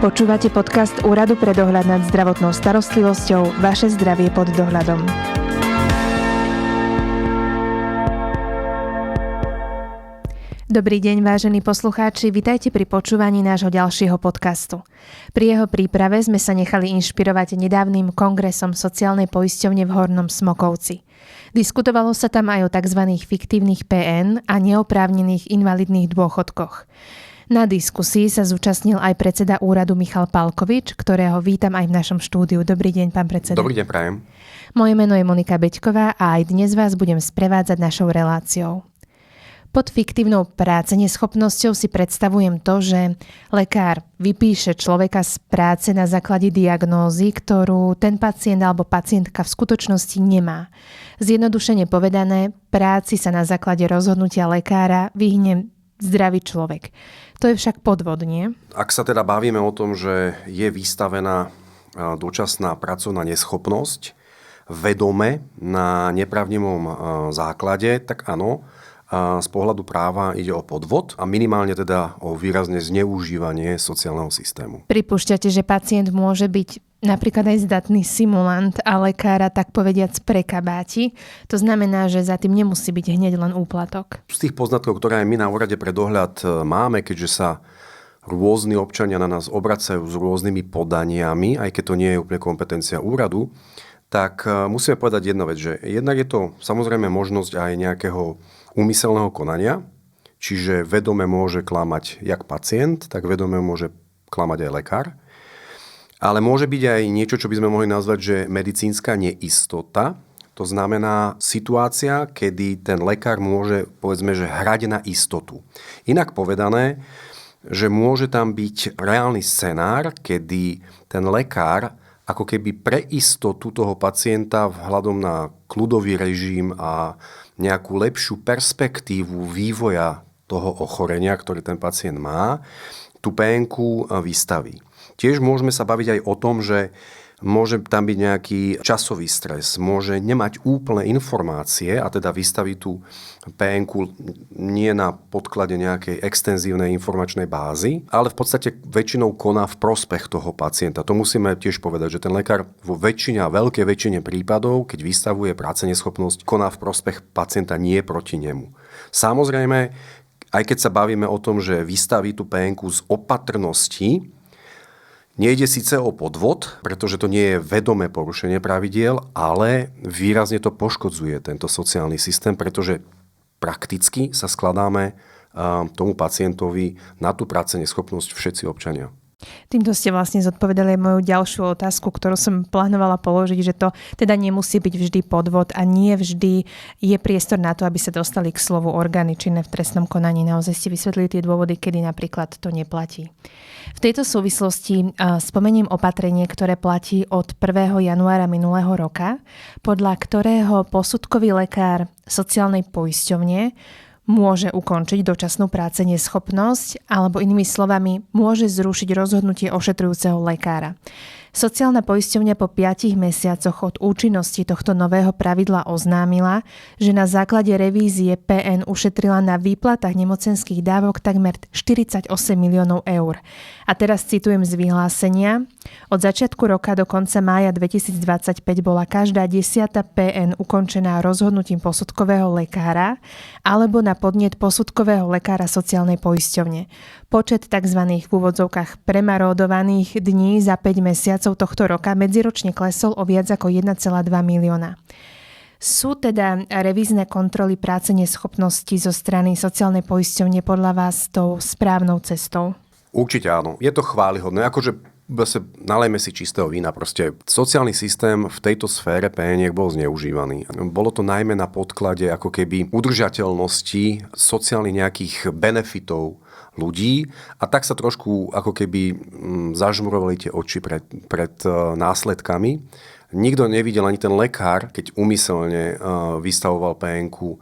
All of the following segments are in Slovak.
Počúvate podcast Úradu pre dohľad nad zdravotnou starostlivosťou Vaše zdravie pod dohľadom. Dobrý deň, vážení poslucháči, vitajte pri počúvaní nášho ďalšieho podcastu. Pri jeho príprave sme sa nechali inšpirovať nedávnym kongresom sociálnej poisťovne v Hornom Smokovci. Diskutovalo sa tam aj o tzv. Fiktívnych PN a neoprávnených invalidných dôchodkoch. Na diskusii sa zúčastnil aj predseda úradu Michal Palkovič, ktorého vítam aj v našom štúdiu. Dobrý deň, pán predseda. Dobrý deň, prajem. Moje meno je Monika Beďková a aj dnes vás budem sprevádzať našou reláciou. Pod fiktívnou práceneschopnosťou si predstavujem to, že lekár vypíše človeka z práce na základe diagnózy, ktorú ten pacient alebo pacientka v skutočnosti nemá. Zjednodušene povedané, práci sa na základe rozhodnutia lekára vyhne zdravý človek. To je však podvod, nie? Ak sa teda bavíme o tom, že je vystavená dočasná pracovná neschopnosť vedome na nepravdivom základe, tak áno, z pohľadu práva ide o podvod a minimálne teda o výrazne zneužívanie sociálneho systému. Pripúšťate, že pacient môže byť napríklad aj zdatný simulant a lekára tak povediac prekabáti. To znamená, že za tým nemusí byť hneď len úplatok. Z tých poznatkov, ktoré aj my na úrade pre dohľad máme, keďže sa rôzni občania na nás obracajú s rôznymi podaniami, aj keď to nie je úplne kompetencia úradu, tak musíme povedať jednu vec, že jednak je to samozrejme možnosť aj nejakého úmyselného konania, čiže vedome môže klamať jak pacient, tak vedome môže klamať aj lekár. Ale môže byť aj niečo, čo by sme mohli nazvať, že medicínska neistota. To znamená situácia, kedy ten lekár môže, povedzme, že hrať na istotu. Inak povedané, že môže tam byť reálny scenár, kedy ten lekár ako keby pre istotu toho pacienta vzhľadom na kľudový režim a nejakú lepšiu perspektívu vývoja toho ochorenia, ktoré ten pacient má, tú PN-ku vystaví. Tiež môžeme sa baviť aj o tom, že môže tam byť nejaký časový stres, môže nemať úplné informácie a teda vystaví tú PN-ku nie na podklade nejakej extenzívnej informačnej bázy, ale v podstate väčšinou koná v prospech toho pacienta. To musíme tiež povedať, že ten lekár vo väčšine a veľkej väčšine prípadov, keď vystavuje práceneschopnosť, koná v prospech pacienta, nie proti nemu. Samozrejme, aj keď sa bavíme o tom, že vystaví tú PN-ku z opatrnosti, nejde síce o podvod, pretože to nie je vedomé porušenie pravidiel, ale výrazne to poškodzuje tento sociálny systém, pretože prakticky sa skladáme tomu pacientovi na tú práceneschopnosť všetci občania. Týmto ste vlastne zodpovedali moju ďalšiu otázku, ktorú som plánovala položiť, že to teda nemusí byť vždy podvod a nie vždy je priestor na to, aby sa dostali k slovu orgány činné v trestnom konaní. Naozaj ste vysvetlili tie dôvody, kedy napríklad to neplatí. V tejto súvislosti spomeniem opatrenie, ktoré platí od 1. januára minulého roka, podľa ktorého posudkový lekár sociálnej poisťovne môže ukončiť dočasnú práceneschopnosť alebo inými slovami môže zrušiť rozhodnutie ošetrujúceho lekára. Sociálna poisťovňa po 5 mesiacoch od účinnosti tohto nového pravidla oznámila, že na základe revízie PN ušetrila na výplatách nemocenských dávok takmer 48 miliónov eur. A teraz citujem z vyhlásenia. Od začiatku roka do konca mája 2025 bola každá 10. PN ukončená rozhodnutím posudkového lekára alebo na podnet posudkového lekára sociálnej poisťovne. Počet tzv. V úvodzovkách premarodovaných dní za 5 mesiacov tohto roka medziročne klesol o viac ako 1,2 milióna. Sú teda revízne kontroly práceneschopnosti zo strany sociálnej poisťovne podľa vás tou správnou cestou? Určite áno. Je to chválihodné. Akože nalejme si čistého vína. Proste sociálny systém v tejto sfére PN bol zneužívaný. Bolo to najmä na podklade ako keby udržateľnosti sociálnych nejakých benefitov ľudí a tak sa trošku ako keby zažmurovali tie oči pred následkami. Nikto nevidel, ani ten lekár, keď úmyselne vystavoval PN-ku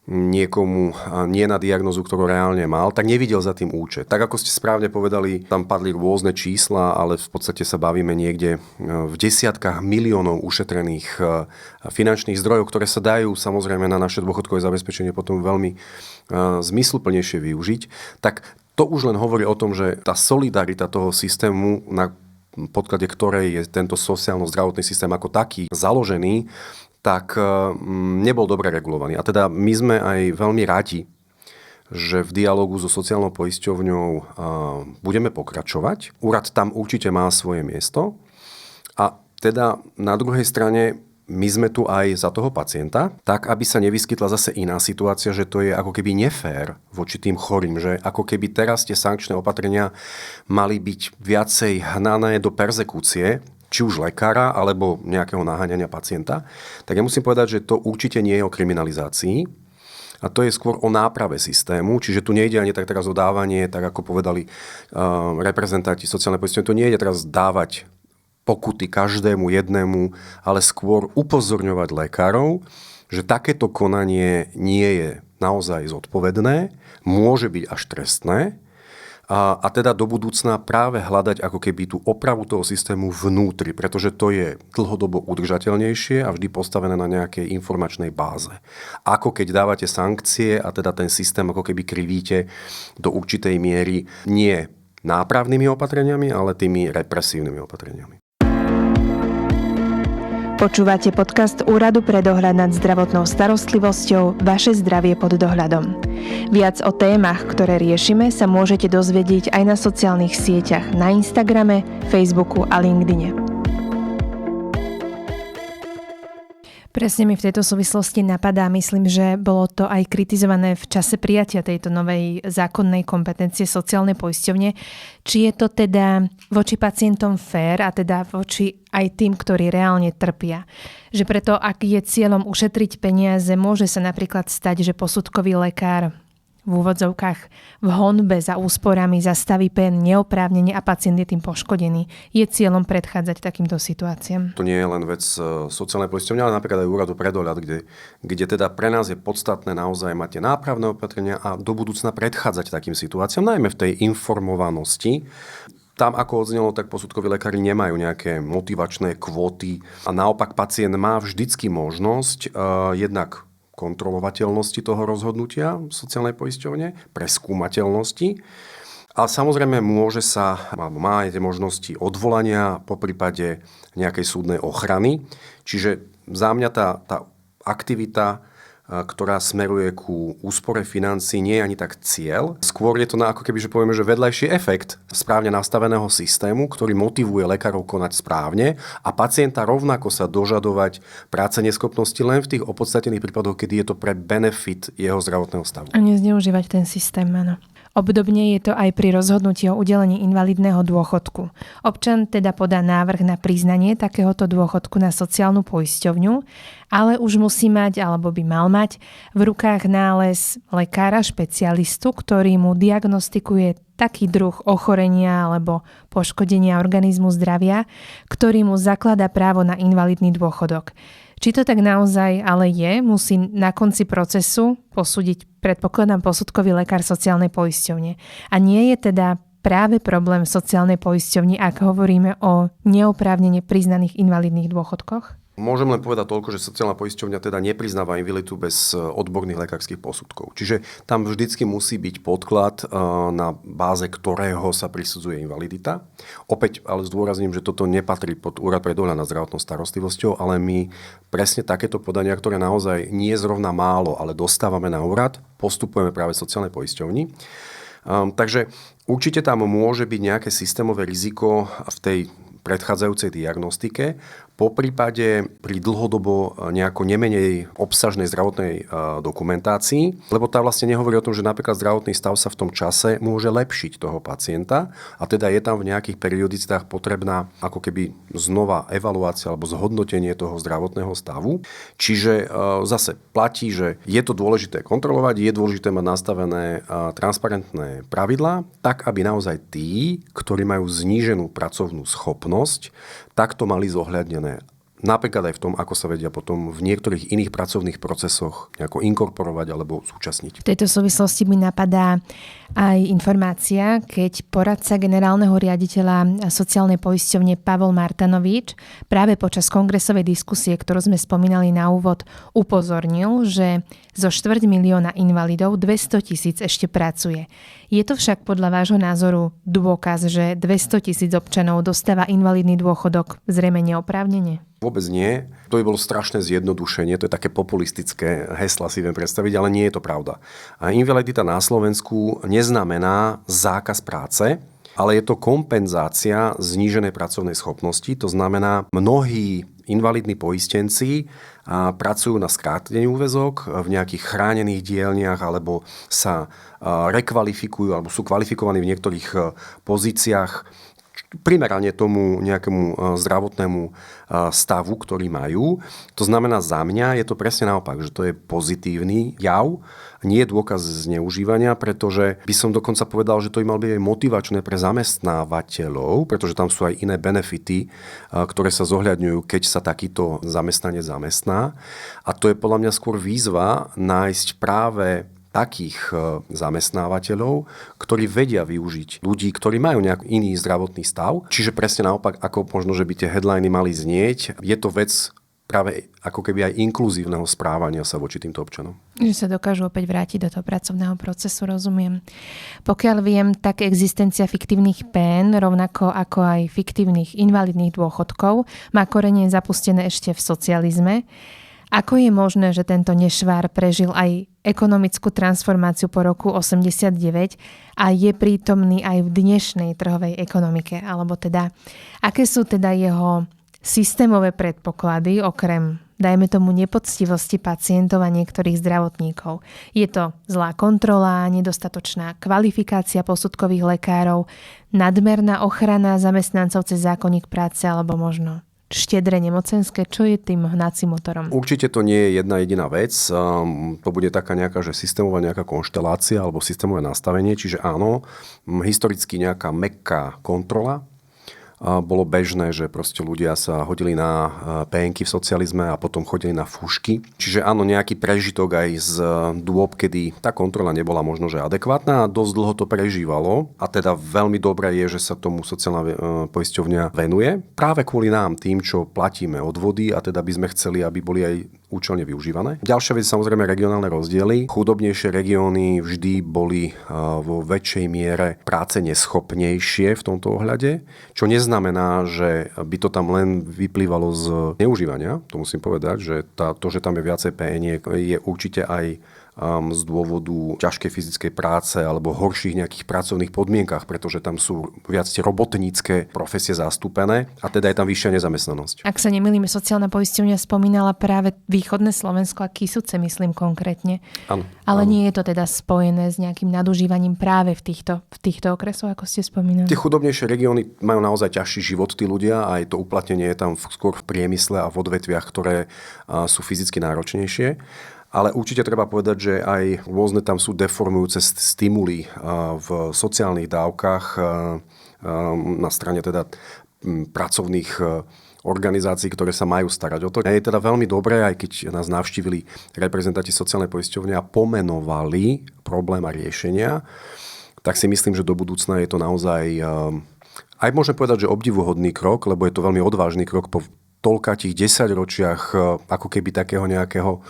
niekomu nie na diagnózu, ktorú reálne mal, tak nevidel za tým účet. Tak ako ste správne povedali, tam padli rôzne čísla, ale v podstate sa bavíme niekde v desiatkách miliónov ušetrených finančných zdrojov, ktoré sa dajú samozrejme na naše dôchodkové zabezpečenie potom veľmi zmysluplnejšie využiť. Tak to už len hovorí o tom, že tá solidarita toho systému, na podklade ktorej je tento sociálno-zdravotný systém ako taký založený, tak nebol dobre regulovaný. A teda my sme aj veľmi radi, že v dialógu so sociálnou poisťovňou budeme pokračovať. Úrad tam určite má svoje miesto. A teda na druhej strane my sme tu aj za toho pacienta, tak aby sa nevyskytla zase iná situácia, že to je ako keby nefér voči tým chorým, že ako keby teraz tie sankčné opatrenia mali byť viacej hnané do perzekúcie, či už lekára, alebo nejakého naháňania pacienta. Tak ja musím povedať, že to určite nie je o kriminalizácii, a to je skôr o náprave systému, čiže tu nejde ani tak teraz o dávanie, tak ako povedali reprezentanti sociálnej poisťovne, to nejde teraz dávať pokuty každému jednému, ale skôr upozorňovať lekárov, že takéto konanie nie je naozaj zodpovedné, môže byť až trestné a teda do budúcna práve hľadať ako keby tú opravu toho systému vnútri, pretože to je dlhodobo udržateľnejšie a vždy postavené na nejakej informačnej báze. Ako keď dávate sankcie a teda ten systém ako keby krivíte do určitej miery nie nápravnými opatreniami, ale tými represívnymi opatreniami. Počúvate podcast Úradu pre dohľad nad zdravotnou starostlivosťou Vaše zdravie pod dohľadom. Viac o témach, ktoré riešime, sa môžete dozvedieť aj na sociálnych sieťach na Instagrame, Facebooku a LinkedIne. Presne mi v tejto súvislosti napadá, myslím, že bolo to aj kritizované v čase prijatia tejto novej zákonnej kompetencie sociálnej poisťovne, či je to teda voči pacientom fér a teda voči aj tým, ktorí reálne trpia. Že preto, ak je cieľom ušetriť peniaze, môže sa napríklad stať, že posudkový lekár v úvodzovkách v honbe za úsporami zastaví PN neoprávnene a pacient je tým poškodený. Je cieľom predchádzať takýmto situáciám? To nie je len vec sociálnej poisťovne, ale napríklad aj úradu pre dohľad, kde teda pre nás je podstatné naozaj mať tie nápravné opatrenia a do budúcna predchádzať takým situáciám, najmä v tej informovanosti. Tam, ako odznelo, tak posudkoví lekári nemajú nejaké motivačné kvóty a naopak pacient má vždycky možnosť jednak kontrolovateľnosti toho rozhodnutia sociálnej poisťovne, preskúmateľnosti. A samozrejme môže sa, alebo má aj tie možnosti odvolania, poprípade nejakej súdnej ochrany. Čiže za mňa tá aktivita, ktorá smeruje ku úspore financií, nie je ani tak cieľ. Skôr je to ako keby, že povieme, že vedľajší efekt správne nastaveného systému, ktorý motivuje lekárov konať správne a pacienta rovnako sa dožadovať práce neschopnosti len v tých opodstatnených prípadoch, kedy je to pre benefit jeho zdravotného stavu. A nezneužívať ten systém, áno. Obdobne je to aj pri rozhodnutí o udelení invalidného dôchodku. Občan teda podá návrh na priznanie takéhoto dôchodku na sociálnu poisťovňu, ale už musí mať, alebo by mal mať, v rukách nález lekára špecialistu, ktorý mu diagnostikuje taký druh ochorenia alebo poškodenia organizmu zdravia, ktorý mu zakladá právo na invalidný dôchodok. Či to tak naozaj ale je, musí na konci procesu posúdiť, predpokladám, posudkový lekár sociálnej poisťovne. A nie je teda práve problém v sociálnej poisťovni, ak hovoríme o neoprávnene priznaných invalidných dôchodkoch? Môžem len povedať toľko, že sociálna poisťovňa teda nepriznáva invaliditu bez odborných lekárskych posudkov. Čiže tam vždycky musí byť podklad, na báze ktorého sa prisudzuje invalidita. Opäť ale zdôrazním, že toto nepatrí pod Úrad pre dohľad nad zdravotnou starostlivosťou, ale my presne takéto podania, ktoré naozaj nie je zrovna málo, ale dostávame na úrad, postupujeme práve sociálnej poisťovni. Takže určite tam môže byť nejaké systémové riziko v tej predchádzajúcej diagnostike, poprípade pri dlhodobo nejako nemenej obsažnej zdravotnej dokumentácii, lebo tá vlastne nehovorí o tom, že napríklad zdravotný stav sa v tom čase môže lepšiť toho pacienta a teda je tam v nejakých periodicitách potrebná ako keby znova evaluácia alebo zhodnotenie toho zdravotného stavu. Čiže zase platí, že je to dôležité kontrolovať, je dôležité mať nastavené transparentné pravidlá, tak aby naozaj tí, ktorí majú zníženú pracovnú schopnosť, takto mali zohľadnené. Napríklad aj v tom, ako sa vedia potom v niektorých iných pracovných procesoch nejako inkorporovať alebo zúčastniť. V tejto súvislosti mi napadá aj informácia, keď poradca generálneho riaditeľa sociálnej poisťovne Pavol Martanovič práve počas kongresovej diskusie, ktorú sme spomínali na úvod, upozornil, že zo 250 000 invalidov 200 000 ešte pracuje. Je to však podľa vášho názoru dôkaz, že 200 000 občanov dostáva invalidný dôchodok zrejme neoprávnene? Vôbec nie. To by bolo strašné zjednodušenie, to je také populistické hesla si viem predstaviť, ale nie je to pravda. A invalidita na Slovensku neznamená zákaz práce, ale je to kompenzácia zníženej pracovnej schopnosti. To znamená, mnohí invalidní poistenci pracujú na skrátený úväzok v nejakých chránených dielniach alebo sa rekvalifikujú alebo sú kvalifikovaní v niektorých pozíciách primerane tomu nejakému zdravotnému stavu, ktorý majú. To znamená, za mňa je to presne naopak, že to je pozitívny jav, nie je dôkaz zneužívania, pretože by som dokonca povedal, že to by mal byť aj motivačné pre zamestnávateľov, pretože tam sú aj iné benefity, ktoré sa zohľadňujú, keď sa takýto zamestnanec zamestná. A to je podľa mňa skôr výzva nájsť práve takých zamestnávateľov, ktorí vedia využiť ľudí, ktorí majú nejaký iný zdravotný stav. Čiže presne naopak, ako možno, že by tie headliny mali znieť, je to vec práve ako keby aj inkluzívneho správania sa voči týmto občanom. Že sa dokážu opäť vrátiť do toho pracovného procesu, rozumiem. Pokiaľ viem, tak existencia fiktívnych PN, rovnako ako aj fiktívnych invalidných dôchodkov, má korene zapustené ešte v socializme. Ako je možné, že tento nešvár prežil aj ekonomickú transformáciu po roku 89 a je prítomný aj v dnešnej trhovej ekonomike? Alebo teda, aké sú teda jeho systémové predpoklady, okrem, dajme tomu, nepoctivosti pacientov a niektorých zdravotníkov? Je to zlá kontrola, nedostatočná kvalifikácia posudkových lekárov, nadmerná ochrana zamestnancov cez zákonník práce alebo možno štedré nemocenské? Čo je tým hnacím motorom? Určite to nie je jedna jediná vec. To bude taká nejaká, že systémová nejaká konštelácia alebo systémové nastavenie. Čiže áno, historicky nejaká mäkká kontrola. Bolo bežné, že proste ľudia sa hodili na PN-ky v socializme a potom chodili na fúšky. Čiže áno, nejaký prežitok aj z dôb, kedy tá kontrola nebola možno že adekvátna a dosť dlho to prežívalo. A teda veľmi dobré je, že sa tomu sociálna poisťovňa venuje. Práve kvôli nám, tým, čo platíme odvody a teda by sme chceli, aby boli aj účelne využívané. Ďalšia vec, samozrejme, regionálne rozdiely. Chudobnejšie regióny vždy boli vo väčšej miere práce neschopnejšie v tomto ohľade, čo neznamená, že by to tam len vyplývalo z neužívania. To musím povedať, že to, že tam je viacej PN, je určite aj z dôvodu ťažkej fyzickej práce alebo horších nejakých pracovných podmienkach, pretože tam sú viac tie robotnícke profesie zastúpené a teda je tam vyššia nezamestnanosť. Ak sa nemýlim, sociálna poisťovňa spomínala práve východné Slovensko a Kysuce, myslím konkrétne. Áno. Ale nie je to teda spojené s nejakým nadužívaním práve v týchto okresoch, ako ste spomínali? Tie chudobnejšie regióny majú naozaj ťažší život tí ľudia a aj to uplatnenie je tam skôr v priemysle a v odvetviach, ktoré sú fyzicky náročnejšie. Ale určite treba povedať, že aj rôzne tam sú deformujúce stimuly v sociálnych dávkach na strane teda pracovných organizácií, ktoré sa majú starať o to. Je teda veľmi dobré, aj keď nás navštívili reprezentanti sociálnej poisťovne a pomenovali problém a riešenia, tak si myslím, že do budúcna je to naozaj aj môžem povedať, že obdivuhodný krok, lebo je to veľmi odvážny krok po toľkatých 10 ročiach ako keby takého nejakého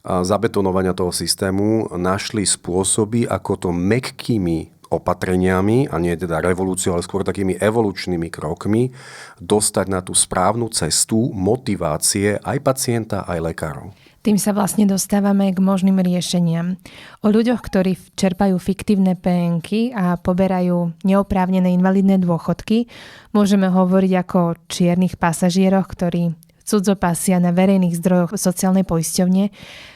zabetonovania toho systému, našli spôsoby, ako to mäkkými opatreniami, a nie teda revolúciou, ale skôr takými evolučnými krokmi, dostať na tú správnu cestu motivácie aj pacienta, aj lekárov. Tým sa vlastne dostávame k možným riešeniam. O ľuďoch, ktorí čerpajú fiktívne PN-ky a poberajú neoprávnené invalidné dôchodky, môžeme hovoriť ako o čiernych pasažieroch, ktorí cudzopasia na verejných zdrojoch sociálnej poisťovne.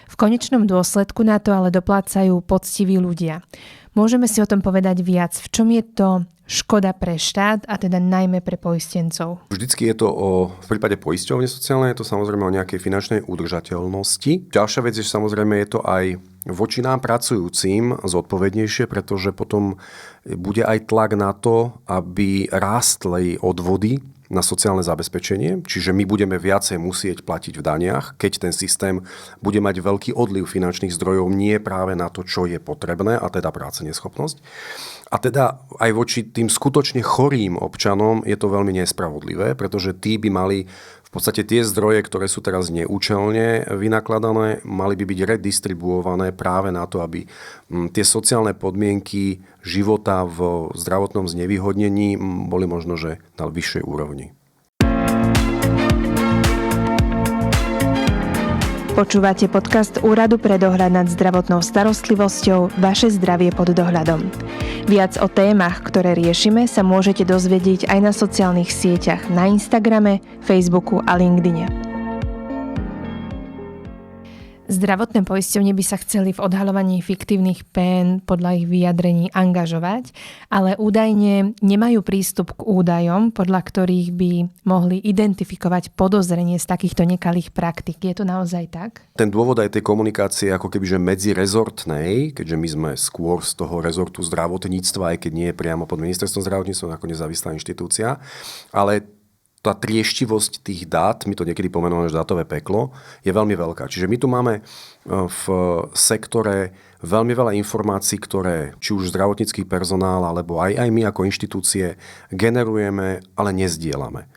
V konečnom dôsledku na to ale doplácajú poctiví ľudia. Môžeme si o tom povedať viac. V čom je to škoda pre štát a teda najmä pre poistencov? Vždycky je to v prípade poisťovne sociálnej, je to samozrejme o nejakej finančnej udržateľnosti. Ďalšia vec je samozrejme, je to aj voči nám pracujúcim zodpovednejšie, pretože potom bude aj tlak na to, aby rástli odvody na sociálne zabezpečenie, čiže my budeme viacej musieť platiť v daniach, keď ten systém bude mať veľký odliv finančných zdrojov nie práve na to, čo je potrebné, a teda práceneschopnosť. A teda aj voči tým skutočne chorým občanom je to veľmi nespravodlivé, pretože tí by mali V podstate tie zdroje, ktoré sú teraz neúčelne vynakladané, mali by byť redistribuované práve na to, aby tie sociálne podmienky života v zdravotnom znevýhodnení boli možno, že na vyššej úrovni. Počúvate podcast Úradu pre dohľad nad zdravotnou starostlivosťou Vaše zdravie pod dohľadom. Viac o témach, ktoré riešime, sa môžete dozvedieť aj na sociálnych sieťach na Instagrame, Facebooku a LinkedIne. Zdravotné poisťovne by sa chceli v odhaľovaní fiktívnych PN podľa ich vyjadrení angažovať, ale údajne nemajú prístup k údajom, podľa ktorých by mohli identifikovať podozrenie z takýchto nekalých praktík. Je to naozaj tak? Ten dôvod aj tej komunikácie ako kebyže medzirezortnej, keďže my sme skôr z toho rezortu zdravotníctva, aj keď nie je priamo pod ministerstvom zdravotníctva ako nezávislá inštitúcia, ale tá trieštivosť tých dát, my to niekedy pomenujeme, že dátové peklo, je veľmi veľká. Čiže my tu máme v sektore veľmi veľa informácií, ktoré či už zdravotnícky personál, alebo aj my ako inštitúcie generujeme, ale nezdielame.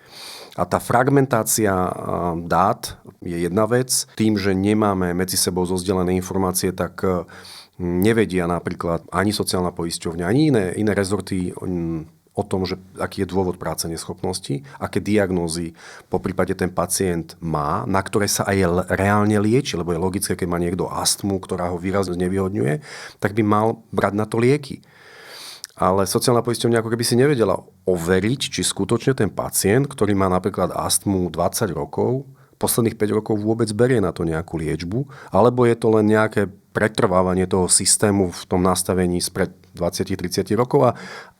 A tá fragmentácia dát je jedna vec. Tým, že nemáme medzi sebou zozdelené informácie, tak nevedia napríklad ani sociálna poisťovňa, ani iné rezorty o tom, že aký je dôvod práce neschopnosti, aké diagnózy poprípade ten pacient má, na ktoré sa aj reálne lieči, lebo je logické, keď má niekto astmu, ktorá ho výrazne znevýhodňuje, tak by mal brať na to lieky. Ale sociálna poisťovňa ako keby si nevedela overiť, či skutočne ten pacient, ktorý má napríklad astmu 20 rokov, posledných 5 rokov vôbec berie na to nejakú liečbu, alebo je to len nejaké pretrvávanie toho systému v tom nastavení spred 20-30 rokov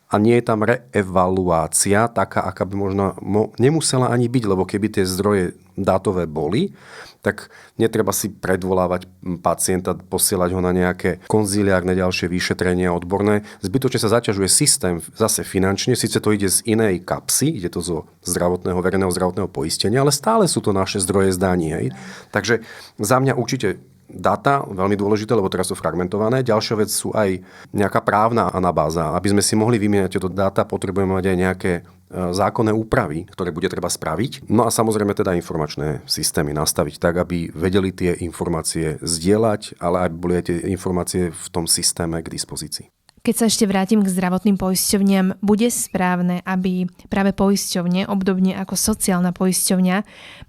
a nie je tam reevaluácia taká, aká by možno nemusela ani byť, lebo keby tie zdroje dátové boli, tak netreba si predvolávať pacienta, posielať ho na nejaké konziliárne ďalšie vyšetrenia odborné. Zbytočne sa zaťažuje systém zase finančne, síce to ide z inej kapsy, ide to zo verejného zdravotného poistenia, ale stále sú to naše zdroje zdaní. Hej. Takže za mňa určite dáta, veľmi dôležité, lebo teraz sú fragmentované. Ďalšia vec sú aj nejaká právna anabáza. Aby sme si mohli vymieňať tieto dáta, potrebujeme mať aj nejaké zákonné úpravy, ktoré bude treba spraviť. No a samozrejme teda informačné systémy nastaviť tak, aby vedeli tie informácie zdieľať, ale aby boli aj tie informácie v tom systéme k dispozícii. Keď sa ešte vrátim k zdravotným poisťovniam, bude správne, aby práve poisťovne, obdobne ako sociálna poisťovňa,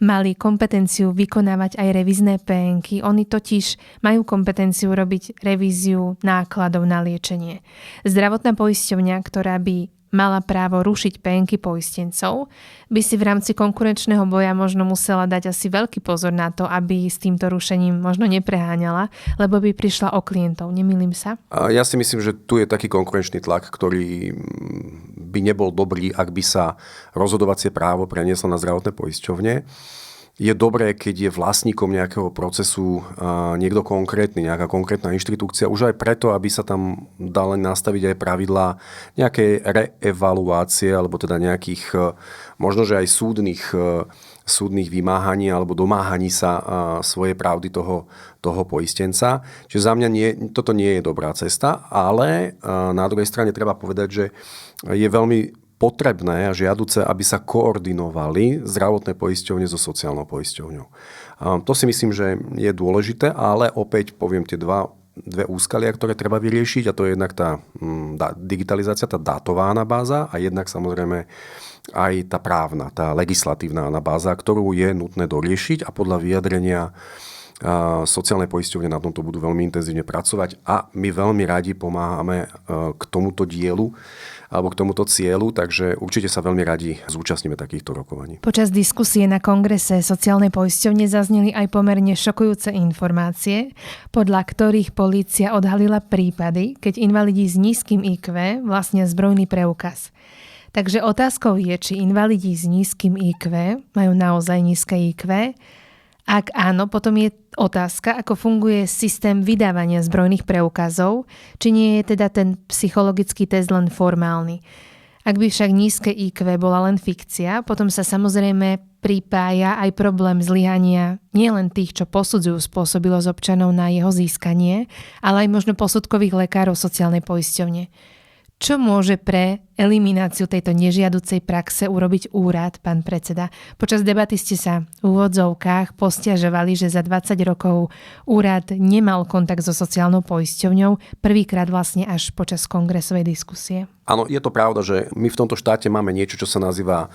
mali kompetenciu vykonávať aj revízne PN-ky. Oni totiž majú kompetenciu robiť revíziu nákladov na liečenie. Zdravotná poisťovňa, ktorá by mala právo rušiť PN-ky poistencov, by si v rámci konkurenčného boja možno musela dať asi veľký pozor na to, aby s týmto rušením možno nepreháňala, lebo by prišla o klientov. Nemýlim sa? Ja si myslím, že tu je taký konkurenčný tlak, ktorý by nebol dobrý, ak by sa rozhodovacie právo prenieslo na zdravotné poisťovne. Je dobré, keď je vlastníkom nejakého procesu niekto konkrétny, nejaká konkrétna inštitúcia, už aj preto, aby sa tam dali nastaviť aj pravidlá nejakej reevaluácie, alebo teda nejakých, možno že aj súdnych vymáhaní alebo domáhaní sa svojej pravdy toho poistenca. Čiže za mňa toto nie je dobrá cesta, ale na druhej strane treba povedať, že je veľmi potrebné a žiaduce, aby sa koordinovali zdravotné poisťovne so sociálnou poisťovňou. To si myslím, že je dôležité, ale opäť poviem tie dve úskalia, ktoré treba vyriešiť, a to je jednak tá digitalizácia, tá dátová anabáza a jednak samozrejme aj tá právna, tá legislatívna anabáza, ktorú je nutné doriešiť a podľa vyjadrenia sociálne poisťovne na tomto budú veľmi intenzívne pracovať a my veľmi radi pomáhame k tomuto dielu alebo k tomuto cieľu, takže určite sa veľmi radi zúčastníme takýchto rokovaní. Počas diskusie na kongrese sociálnej poisťovne zazneli aj pomerne šokujúce informácie, podľa ktorých polícia odhalila prípady, keď invalidi s nízkym IQ vlastnia zbrojný preukaz. Takže otázkou je, či invalidi s nízkym IQ majú naozaj nízke IQ. Ak áno, potom je otázka, ako funguje systém vydávania zbrojných preukazov, či nie je teda ten psychologický test len formálny. Ak by však nízke IQ bola len fikcia, potom sa samozrejme pripája aj problém zlyhania nielen tých, čo posudzujú spôsobilosť občanov na jeho získanie, ale aj možno posudkových lekárov sociálnej poisťovne. Čo môže pre elimináciu tejto nežiaducej praxe urobiť úrad, pán predseda? Počas debaty ste sa v úvodzovkách posťažovali, že za 20 rokov úrad nemal kontakt so sociálnou poisťovňou, prvýkrát vlastne až počas kongresovej diskusie. Áno, je to pravda, že my v tomto štáte máme niečo, čo sa nazýva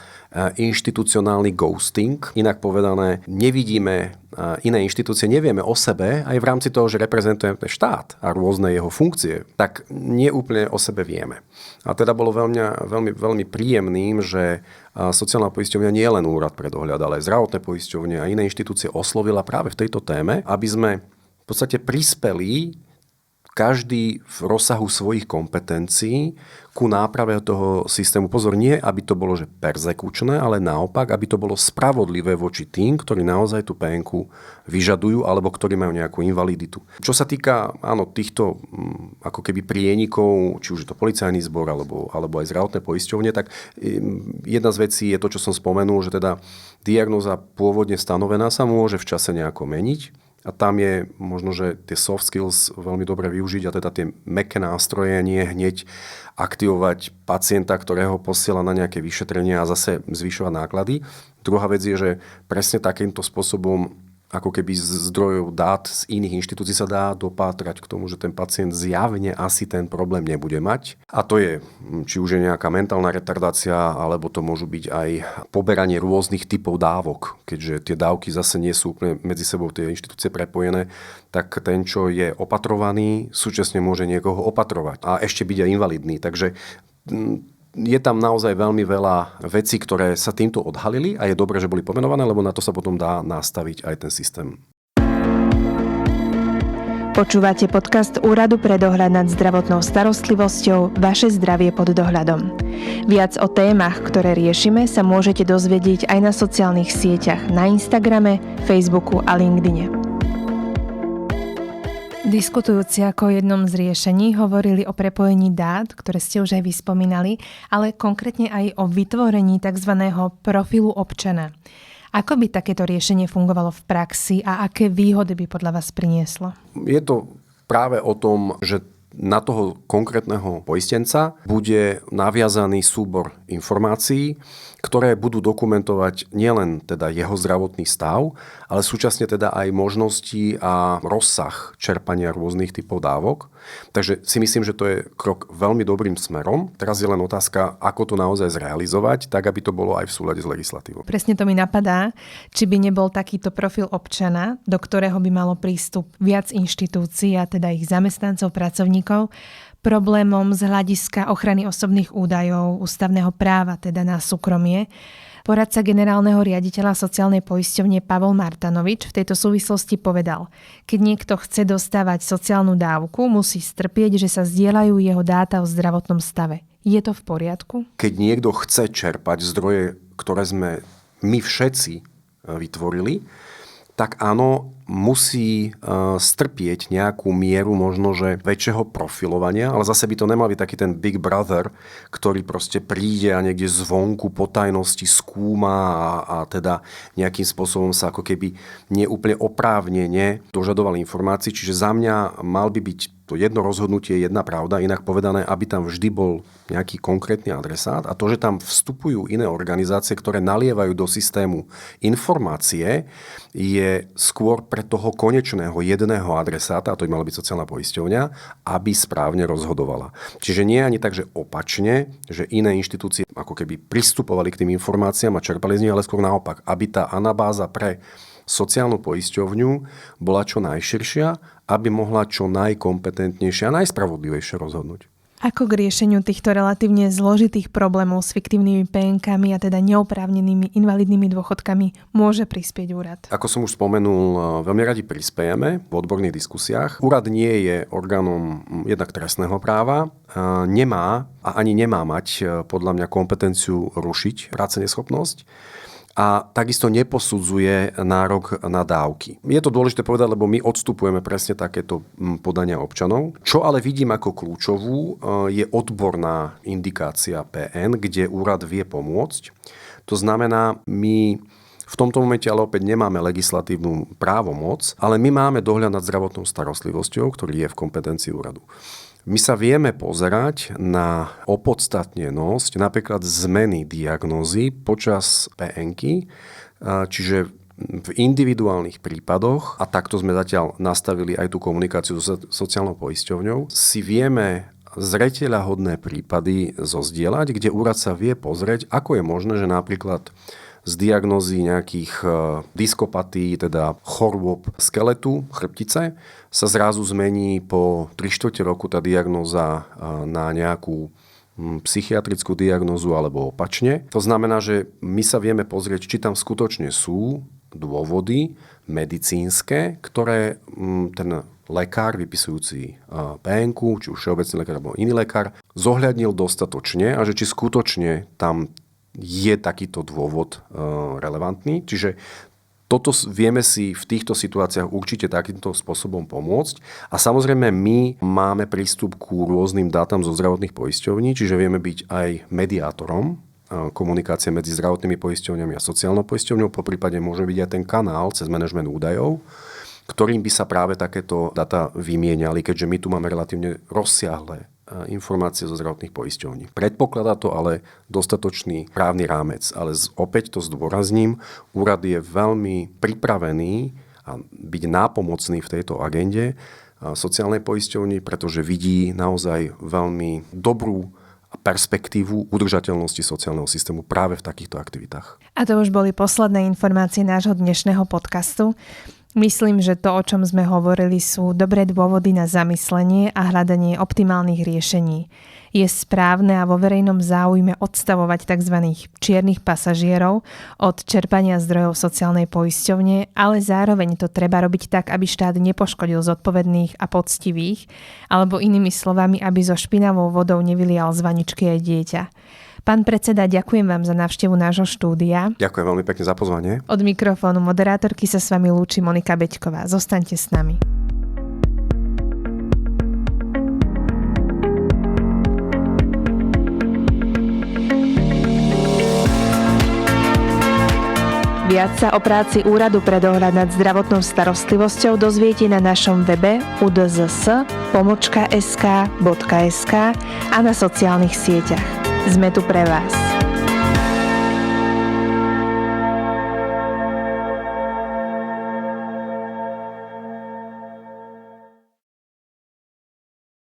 inštitucionálny ghosting. Inak povedané, nevidíme iné inštitúcie, nevieme o sebe, aj v rámci toho, že reprezentujeme štát a rôzne jeho funkcie, tak nie úplne o sebe vieme. A teda bolo veľmi príjemným, že sociálna poisťovňa nie je len úrad pre dohľad, ale aj zdravotné poisťovne a iné inštitúcie oslovila práve v tejto téme, aby sme v podstate prispeli každý v rozsahu svojich kompetencií ku náprave toho systému. Pozor, nie, aby to bolo že perzekučné, ale naopak, aby to bolo spravodlivé voči tým, ktorí naozaj tú PN-ku vyžadujú alebo ktorí majú nejakú invaliditu. Čo sa týka týchto ako keby prienikov, či už je to policajný zbor alebo aj zdravotné poisťovne, tak jedna z vecí je to, čo som spomenul, že teda diagnóza pôvodne stanovená sa môže v čase nejako meniť. A tam je možno, že tie soft skills veľmi dobre využiť a teda tie mäkké nástroje, nie hneď aktivovať pacienta, ktorého posiela na nejaké vyšetrenie a zase zvyšovať náklady. Druhá vec je, že presne takýmto spôsobom ako keby z zdrojov dát z iných inštitúcií sa dá dopátrať k tomu, že ten pacient zjavne asi ten problém nebude mať. A to je, či už je nejaká mentálna retardácia, alebo to môžu byť aj poberanie rôznych typov dávok. Keďže tie dávky zase nie sú úplne medzi sebou tie inštitúcie prepojené, tak ten, čo je opatrovaný, súčasne môže niekoho opatrovať a ešte byť aj invalidný. Takže je tam naozaj veľmi veľa vecí, ktoré sa týmto odhalili a je dobré, že boli pomenované, lebo na to sa potom dá nastaviť aj ten systém. Počúvate podcast Úradu pre dohľad nad zdravotnou starostlivosťou Vaše zdravie pod dohľadom. Viac o témach, ktoré riešime, sa môžete dozvedieť aj na sociálnych sieťach na Instagrame, Facebooku a LinkedIne. Diskutujúci ako o jednom z riešení hovorili o prepojení dát, ktoré ste už aj vyspomínali, ale konkrétne aj o vytvorení tzv. Profilu občana. Ako by takéto riešenie fungovalo v praxi a aké výhody by podľa vás prinieslo? Je to práve o tom, že na toho konkrétneho poistenca bude naviazaný súbor informácií, ktoré budú dokumentovať nielen teda jeho zdravotný stav, ale súčasne teda aj možnosti a rozsah čerpania rôznych typov dávok. Takže si myslím, že to je krok veľmi dobrým smerom. Teraz je len otázka, ako to naozaj zrealizovať, tak aby to bolo aj v súlade s legislatívou. Presne to mi napadá, či by nebol takýto profil občana, do ktorého by malo prístup viac inštitúcií a teda ich zamestnancov, pracovníkov, problémom z hľadiska ochrany osobných údajov, ústavného práva, teda na súkromie. Poradca generálneho riaditeľa sociálnej poisťovne Pavol Martanovič v tejto súvislosti povedal, keď niekto chce dostávať sociálnu dávku, musí strpieť, že sa zdieľajú jeho dáta o zdravotnom stave. Je to v poriadku? Keď niekto chce čerpať zdroje, ktoré sme my všetci vytvorili, tak áno, musí strpieť nejakú mieru možno, že väčšieho profilovania, ale zase by to nemal byť taký ten Big Brother, ktorý proste príde a niekde zvonku po tajnosti skúma a teda nejakým spôsobom sa ako keby neúplne oprávnene dožadoval informácií. Čiže za mňa mal by byť to jedno rozhodnutie, jedna pravda, inak povedané, aby tam vždy bol nejaký konkrétny adresát a to, že tam vstupujú iné organizácie, ktoré nalievajú do systému informácie, je skôr pre toho konečného jedného adresáta, a to by mala byť sociálna poisťovňa, aby správne rozhodovala. Čiže nie je ani tak, že opačne, že iné inštitúcie ako keby pristupovali k tým informáciám a čerpali z nich, ale skôr naopak, aby tá anabáza pre sociálnu poisťovňu bola čo najširšia, aby mohla čo najkompetentnejšie a najspravodlivejšie rozhodnúť. Ako k riešeniu týchto relatívne zložitých problémov s fiktívnymi PN-kami a teda neoprávnenými invalidnými dôchodkami môže prispieť úrad? Ako som už spomenul, veľmi radi prispiejeme v odborných diskusiách. Úrad nie je orgánom jednak trestného práva, nemá a ani nemá mať podľa mňa kompetenciu rušiť práceneschopnosť a takisto neposudzuje nárok na dávky. Je to dôležité povedať, lebo my odstupujeme presne takéto podania občanov. Čo ale vidím ako kľúčovú, je odborná indikácia PN, kde úrad vie pomôcť. To znamená, my v tomto momente ale opäť nemáme legislatívnu právomoc, ale my máme dohľad nad zdravotnou starostlivosťou, ktorý je v kompetencii úradu. My sa vieme pozerať na opodstatnenosť napríklad zmeny diagnózy počas PN-ky, čiže v individuálnych prípadoch, a takto sme zatiaľ nastavili aj tú komunikáciu so sociálnou poisťovňou, si vieme zreteľahodné prípady zozdieľať, kde úrad sa vie pozrieť, ako je možné, že napríklad z diagnózy nejakých diskopatí, teda chorôb skeletu, chrbtice, sa zrazu zmení po 3/4 roku tá diagnóza na nejakú psychiatrickú diagnózu alebo opačne. To znamená, že my sa vieme pozrieť, či tam skutočne sú dôvody medicínske, ktoré ten lekár vypisujúci PN-ku, či už všeobecný lekár alebo iný lekár, zohľadnil dostatočne a že či skutočne tam je takýto dôvod relevantný. Čiže toto vieme si v týchto situáciách určite takýmto spôsobom pomôcť. A samozrejme my máme prístup ku rôznym dátam zo zdravotných poisťovní, čiže vieme byť aj mediátorom komunikácie medzi zdravotnými poisťovňami a sociálnou poisťovňou. Poprípade môže byť aj ten kanál cez manažment údajov, ktorým by sa práve takéto dáta vymieniali, keďže my tu máme relatívne rozsiahle informácie zo zdravotných poisťovní. Predpokladá to ale dostatočný právny rámec, ale opäť to zdôrazním, úrad je veľmi pripravený a byť nápomocný v tejto agende sociálnej poisťovni, pretože vidí naozaj veľmi dobrú perspektívu udržateľnosti sociálneho systému práve v takýchto aktivitách. A to už boli posledné informácie nášho dnešného podcastu. Myslím, že to, o čom sme hovorili, sú dobré dôvody na zamyslenie a hľadanie optimálnych riešení. Je správne a vo verejnom záujme odstavovať tzv. Čiernych pasažierov od čerpania zdrojov sociálnej poisťovne, ale zároveň to treba robiť tak, aby štát nepoškodil zodpovedných a poctivých, alebo inými slovami, aby so špinavou vodou nevylial z vaničky aj dieťa. Pán predseda, ďakujem vám za návštevu nášho štúdia. Ďakujem veľmi pekne za pozvanie. Od mikrofónu moderátorky sa s vami lúči Monika Beďková. Zostaňte s nami. Viac sa o práci Úradu pre dohľad nad zdravotnou starostlivosťou dozviete na našom webe udzs.sk.sk a na sociálnych sieťach. Sme tu pre vás.